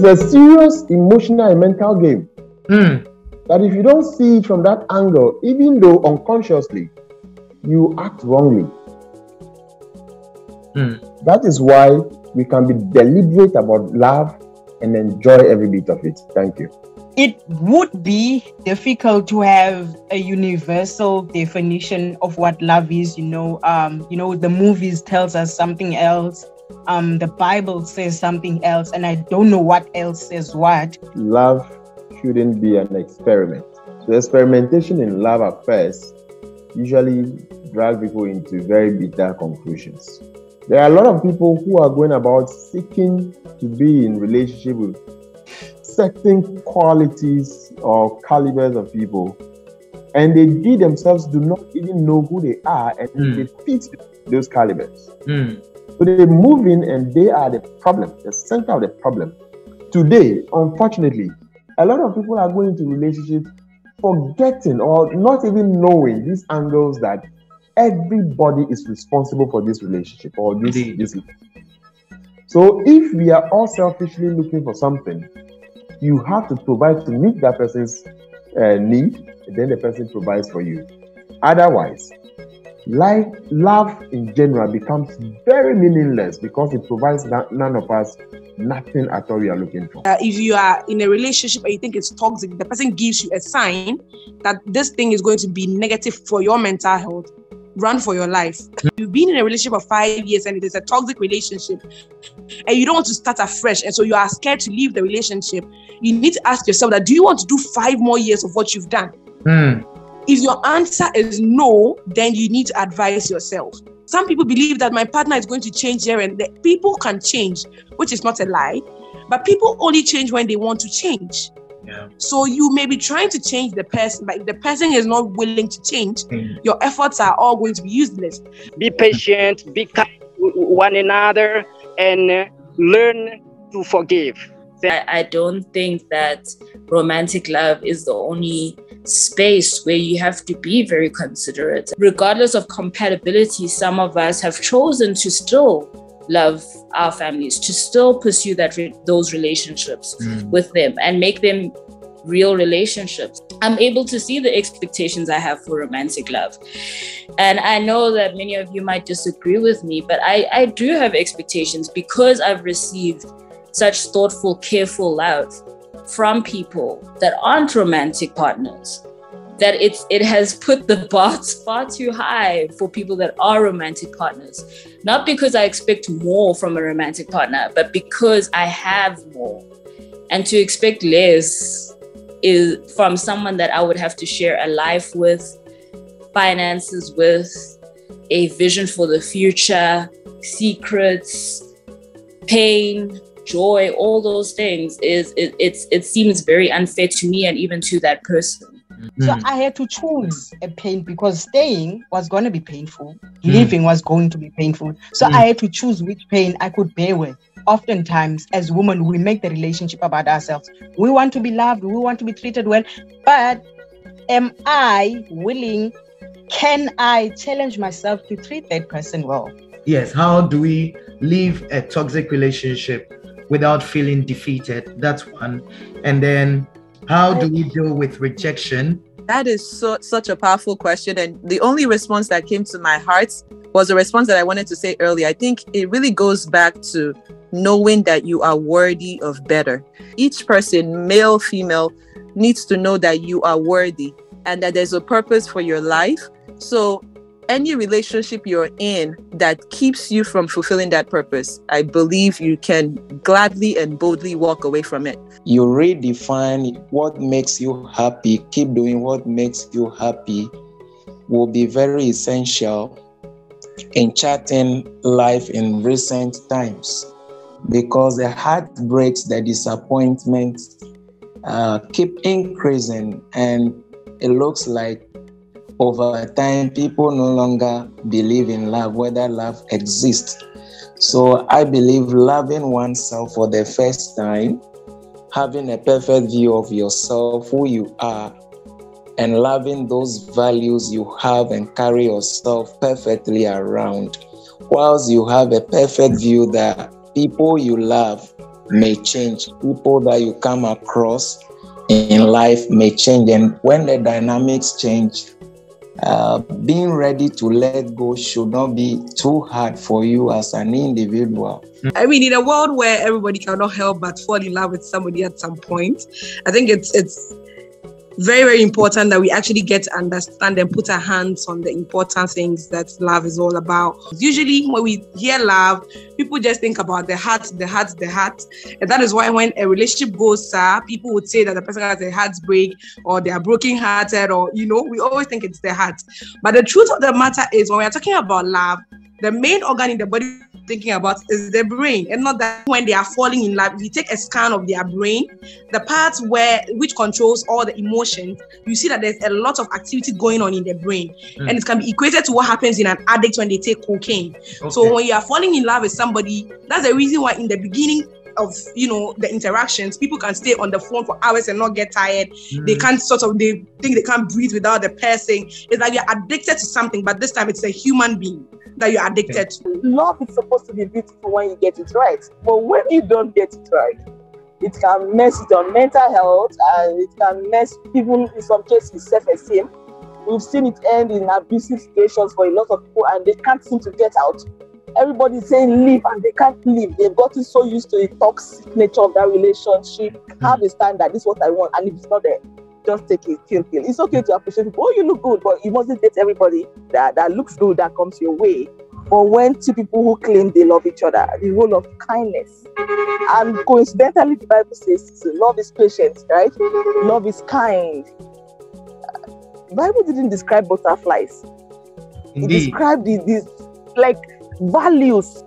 It's a serious emotional and mental game. That if you don't see it from that angle, even though unconsciously, you act wrongly. That is why we can be deliberate about love and enjoy every bit of it. Thank you. It would be difficult to have a universal definition of what love is. The movies tells us something else. The Bible says something else, and I don't know what else says what. Love shouldn't be an experiment. So experimentation in love at first usually drag people into very bitter conclusions. There are a lot of people who are going about seeking to be in relationship with certain qualities or calibers of people, and they themselves do not even know who they are, and they fit those calibers. So they move in and they are the problem, the center of the problem. Today, unfortunately, a lot of people are going into relationships forgetting or not even knowing these angles that everybody is responsible for this relationship or this. So if we are all selfishly looking for something, you have to provide to meet that person's need, and then the person provides for you. Otherwise, love in general becomes very meaningless because it provides none of us nothing at all we are looking for. If you are in a relationship and you think it's toxic, the person gives you a sign that this thing is going to be negative for your mental health, run for your life. You've been in a relationship for 5 years and it is a toxic relationship and you don't want to start afresh, and so you are scared to leave the relationship. You need to ask yourself that, do you want to do 5 more years of what you've done? If your answer is no, then you need to advise yourself. Some people believe that my partner is going to change here, and that people can change, which is not a lie, but people only change when they want to change. So you may be trying to change the person, but if the person is not willing to change, your efforts are all going to be useless. Be patient, be kind with one another, and learn to forgive. I don't think that romantic love is the only space where you have to be very considerate. Regardless of compatibility, some of us have chosen to still love our families, to still pursue those relationships with them and make them real relationships. I'm able to see the expectations I have for romantic love. And I know that many of you might disagree with me, but I do have expectations because I've received such thoughtful, careful love from people that aren't romantic partners, that it has put the bar far too high for people that are romantic partners. Not because I expect more from a romantic partner, but because I have more. And to expect less is from someone that I would have to share a life with, finances with, a vision for the future, secrets, pain, joy, all those things, it seems very unfair to me and even to that person. So I had to choose a pain because staying was going to be painful. Living was going to be painful. So I had to choose which pain I could bear with. Oftentimes, as women, we make the relationship about ourselves. We want to be loved. We want to be treated well. But am I willing? Can I challenge myself to treat that person well? Yes. How do we leave a toxic relationship without feeling defeated? That's one. And then how do we deal with rejection? That is such a powerful question. And the only response that came to my heart was a response that I wanted to say earlier. I think it really goes back to knowing that you are worthy of better. Each person, male, female, needs to know that you are worthy and that there's a purpose for your life. So any relationship you're in that keeps you from fulfilling that purpose, I believe you can gladly and boldly walk away from it. You redefine what makes you happy. Keep doing what makes you happy will be very essential in charting life in recent times, because the heartbreaks, the disappointments keep increasing, and it looks like over time, people no longer believe in love, whether love exists. So I believe loving oneself for the first time, having a perfect view of yourself, who you are, and loving those values you have and carry yourself perfectly around. Whilst you have a perfect view that people you love may change. People that you come across in life may change. And when the dynamics change, being ready to let go should not be too hard for you as an individual. I mean, in a world where everybody cannot help but fall in love with somebody at some point, I think it's very, very important that we actually get to understand and put our hands on the important things that love is all about. Usually when we hear love, people just think about the heart. And that is why when a relationship goes sour, people would say that the person has a heartbreak or they are broken-hearted, or, we always think it's the heart. But the truth of the matter is, when we are talking about love, the main organ in the body thinking about is the brain, and not that when they are falling in love. If you take a scan of their brain, the parts which controls all the emotions, you see that there's a lot of activity going on in the brain, and it can be equated to what happens in an addict when they take cocaine. Okay. So when you are falling in love with somebody, that's the reason why in the beginning of the interactions, people can stay on the phone for hours and not get tired. They can't they think they can't breathe without the person. It's like you're addicted to something, but this time it's a human being that you're addicted to. Love is supposed to be beautiful when you get it right, but when you don't get it right, it can mess with your mental health, and it can mess people, in some cases, self-esteem. We've seen it end in abusive situations for a lot of people, and they can't seem to get out. Everybody's saying leave, and they can't leave. They've gotten so used to the toxic nature of that relationship. Have a standard, this is what I want, and if it's not there, just take it, kill. It's okay to appreciate people. Oh, you look good, but you mustn't date everybody that looks good, that comes your way. But when two people who claim they love each other, the role of kindness. And coincidentally, the Bible says love is patient, right? Love is kind. The Bible didn't describe butterflies. Indeed. It described these like values